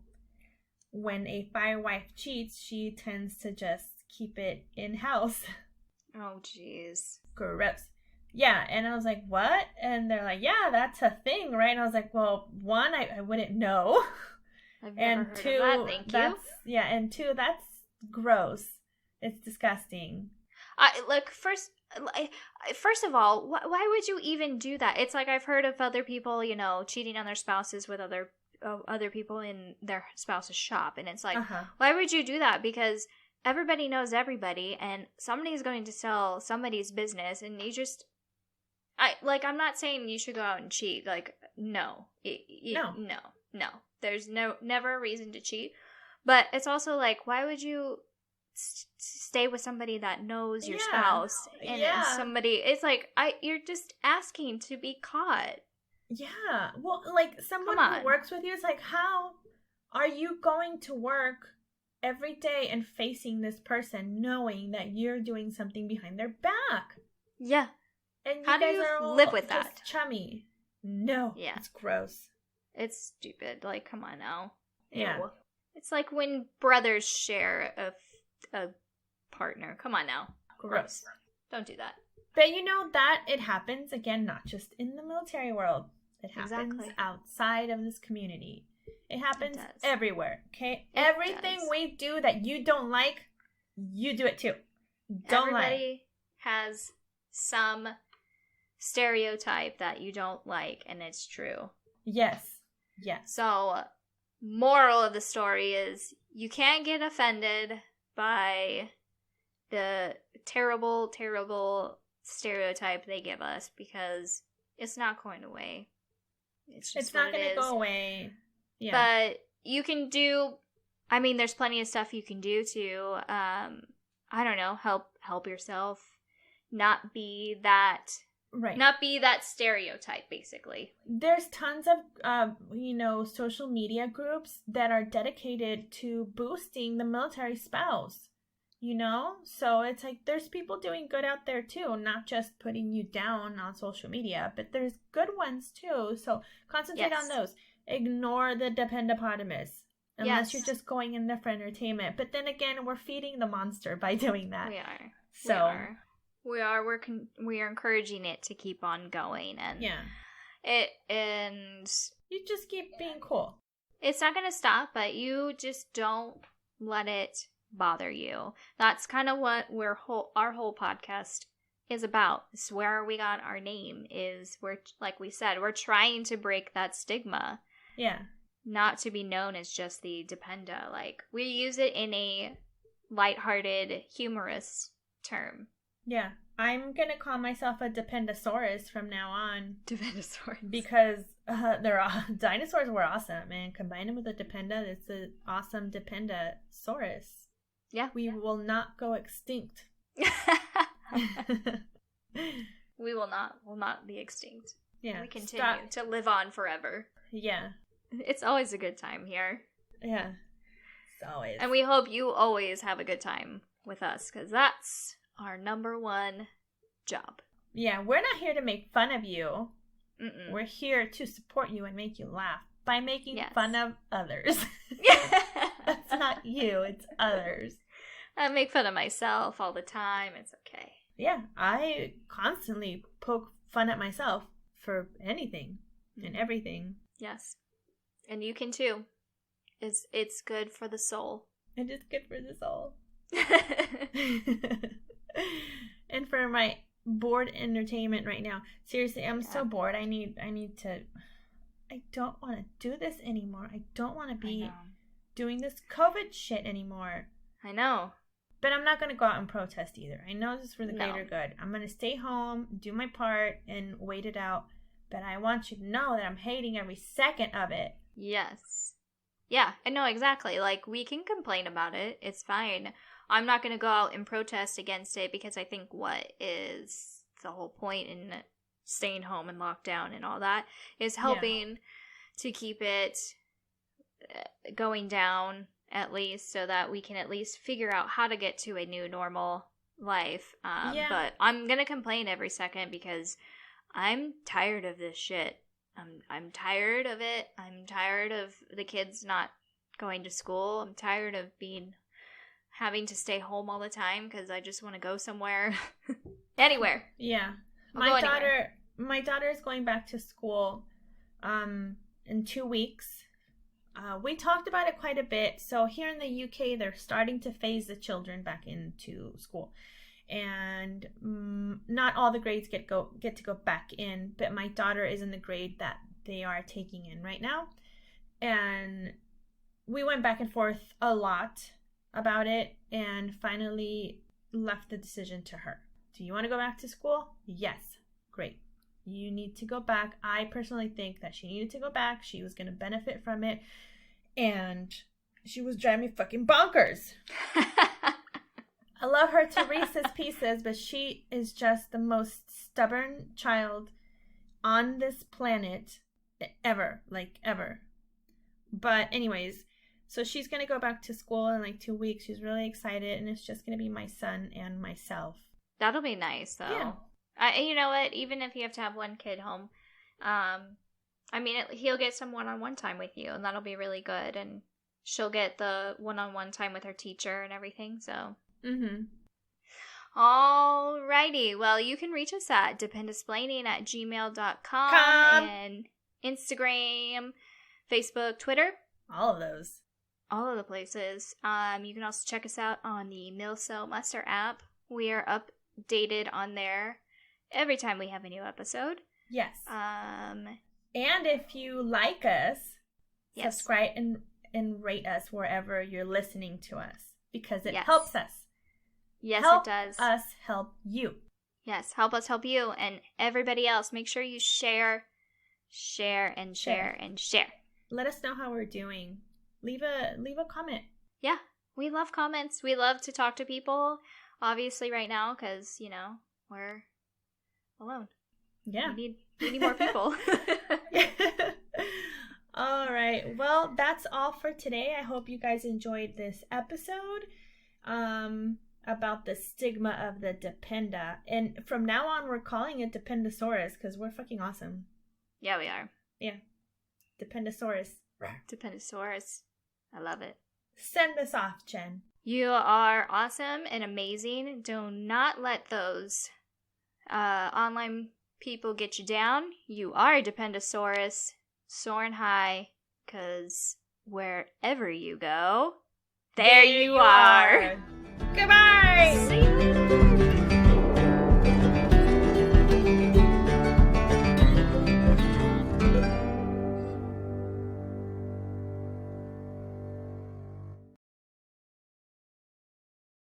when a firewife cheats, she tends to just keep it in-house. Oh, jeez. Gross. Yeah, and I was like, what? And they're like, yeah, that's a thing, right? And I was like, well, one, I wouldn't know. I've never heard of that. Thank you. Yeah, and two, that's gross. It's disgusting. First of all, why would you even do that? It's like I've heard of other people, you know, cheating on their spouses with other people in their spouse's shop, and it's like, why would you do that? Because everybody knows everybody, and somebody's going to sell somebody's business, and you just, I'm not saying you should go out and cheat. Like, no. No. There's never a reason to cheat. But it's also like, why would you stay with somebody that knows your spouse and somebody? It's like you're just asking to be caught. Yeah. Well, like someone who works with you is like, how are you going to work every day and facing this person knowing that you're doing something behind their back? Yeah. And how do you live with that? Chummy. No. Yeah. It's gross. It's stupid. Like, come on now. Yeah. Ew. It's like when brothers share a partner. Come on now. Gross. Don't do that. But you know that it happens, again, not just in the military world. It happens outside of this community. It happens everywhere, okay? Everything we do that you don't like, you do it too. Everybody has some stereotype that you don't like, and it's true. Yes. So, moral of the story is you can't get offended by the terrible, terrible stereotype they give us because it's not going away. It's not going to go away. Yeah. But you can do, I mean, there's plenty of stuff you can do to, I don't know, help yourself not be that stereotype, basically. There's tons of, social media groups that are dedicated to boosting the military spouse, So it's like there's people doing good out there too, not just putting you down on social media, but there's good ones too. So concentrate on those. Ignore the dependopotamus unless you're just going in there for entertainment. But then again, we're feeding the monster by doing that. We are. We are. We are encouraging it to keep on going, and and you just keep being cool. It's not going to stop, but you just don't let it bother you. That's kind of what our whole podcast is about. It's where we got our name. Like we said, we're trying to break that stigma. Yeah. Not to be known as just the dependa. Like, we use it in a lighthearted, humorous term. Yeah. I'm going to call myself a dependosaurus from now on. Dependosaurus. Because dinosaurs were awesome, man. Combine them with a dependa, it's an awesome dependosaurus. Yeah. We will not go extinct. We will not be extinct. Yeah. We continue to live on forever. Yeah. It's always a good time here. Yeah. It's always. And we hope you always have a good time with us, because that's our number one job. Yeah, we're not here to make fun of you. Mm-mm. We're here to support you and make you laugh by making fun of others. That's not you, it's others. I make fun of myself all the time. It's okay. Yeah, I constantly poke fun at myself for anything and everything. Yes. And you can too. It's good for the soul. It is good for the soul. And for my bored entertainment right now, seriously, I'm so bored. I don't want to do this anymore. I don't want to be doing this COVID shit anymore. I know. But I'm not going to go out and protest either. I know this is for the greater good. I'm going to stay home, do my part, and wait it out. But I want you to know that I'm hating every second of it. Yes. Yeah, I know exactly. Like, we can complain about it. It's fine. I'm not going to go out and protest against it because I think what is the whole point in staying home and lockdown and all that is helping to keep it going down at least, so that we can at least figure out how to get to a new normal life. But I'm going to complain every second because I'm tired of this shit. I'm tired of it. I'm tired of the kids not going to school. I'm tired of having to stay home all the time because I just want to go somewhere. Anywhere. Yeah. My daughter is going back to school in 2 weeks. We talked about it quite a bit. So here in the UK, they're starting to phase the children back into school. And not all the grades get to go back in, but my daughter is in the grade that they are taking in right now. And we went back and forth a lot about it and finally left the decision to her. Do you want to go back to school? Yes. Great. You need to go back. I personally think that she needed to go back. She was going to benefit from it. And she was driving me fucking bonkers. I love her to Reese's Pieces, but she is just the most stubborn child on this planet ever. Like, ever. But anyways, so she's going to go back to school in like 2 weeks. She's really excited, and it's just going to be my son and myself. That'll be nice, though. Yeah. You know what? Even if you have to have one kid home, I mean, he'll get some one-on-one time with you, and that'll be really good. And she'll get the one-on-one time with her teacher and everything, so... Mm-hmm. Alrighty. Well, you can reach us at dependasplaining@gmail.com and Instagram, Facebook, Twitter. All of those. All of the places. You can also check us out on the Milso Muster app. We are updated on there every time we have a new episode. Yes. And if you like us, subscribe and rate us wherever you're listening to us, because it helps us. Yes, it does. Help us help you. Yes, help us help you and everybody else. Make sure you share. Let us know how we're doing. Leave a comment. Yeah, we love comments. We love to talk to people, obviously right now, because, you know, we're alone. Yeah. We need more people. All right. Well, that's all for today. I hope you guys enjoyed this episode about the stigma of the Dependa. And from now on, we're calling it Dependasaurus because we're fucking awesome. Yeah, we are. Yeah. Dependasaurus. Dependasaurus. I love it. Send us off, Jen. You are awesome and amazing. Do not let those online people get you down. You are a Dependasaurus, soaring high, because wherever you go, there you are. Goodbye. See you.